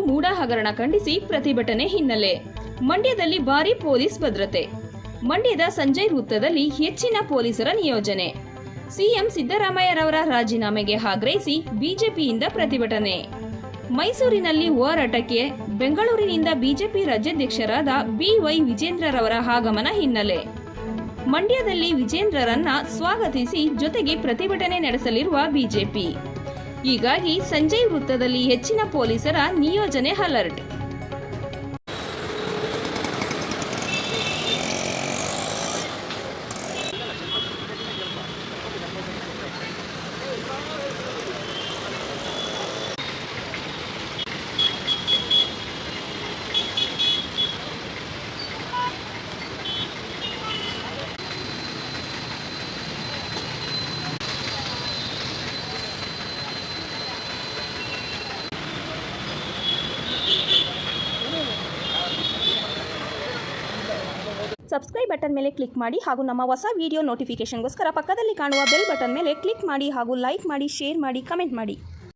ಮೂಡ ಹಗರಣ ಖಂಡಿಸಿ ಪ್ರತಿಭಟನೆ ಹಿನ್ನೆಲೆ ಮಂಡ್ಯದಲ್ಲಿ ಭಾರೀ ಪೊಲೀಸ್ ಭದ್ರತೆ. ಮಂಡ್ಯದ ಸಂಜಯ್ ವೃತ್ತದಲ್ಲಿ ಹೆಚ್ಚಿನ ಪೊಲೀಸರ ನಿಯೋಜನೆ. ಸಿಎಂ ಸಿದ್ದರಾಮಯ್ಯರವರ ರಾಜೀನಾಮೆಗೆ ಆಗ್ರಹಿಸಿ ಬಿಜೆಪಿಯಿಂದ ಪ್ರತಿಭಟನೆ. ಮೈಸೂರಿನಲ್ಲಿ ಹೋರಾಟಕ್ಕೆ ಬೆಂಗಳೂರಿನಿಂದ ಬಿಜೆಪಿ ರಾಜ್ಯಾಧ್ಯಕ್ಷರಾದ ಬಿವೈ ವಿಜೇಂದ್ರರವರ ಆಗಮನ ಹಿನ್ನೆಲೆ ಮಂಡ್ಯದಲ್ಲಿ ವಿಜೇಂದ್ರರನ್ನ ಸ್ವಾಗತಿಸಿ ಜೊತೆಗೆ ಪ್ರತಿಭಟನೆ ನಡೆಸಲಿರುವ ಬಿಜೆಪಿ. ಹೀಗಾಗಿ ಸಂಜಯ್ ವೃತ್ತದಲ್ಲಿ ಹೆಚ್ಚಿನ ಪೊಲೀಸರ ನಿಯೋಜನೆ ಅಲರ್ಟ್. ಸಬ್ಸ್ಕ್ರೈಬ್ ಬಟನ್ ಮೇಲೆ ಕ್ಲಿಕ್ ಮಾಡಿ ಹಾಗೂ ನಮ್ಮ ಹೊಸ ವಿಡಿಯೋ ನೋಟಿಫಿಕೇಷನ್ಗೋಸ್ಕರ ಪಕ್ಕದಲ್ಲಿ ಕಾಣುವ ಬೆಲ್ ಬಟನ್ ಮೇಲೆ ಕ್ಲಿಕ್ ಮಾಡಿ ಹಾಗೂ ಲೈಕ್ ಮಾಡಿ, ಶೇರ್ ಮಾಡಿ, ಕಮೆಂಟ್ ಮಾಡಿ.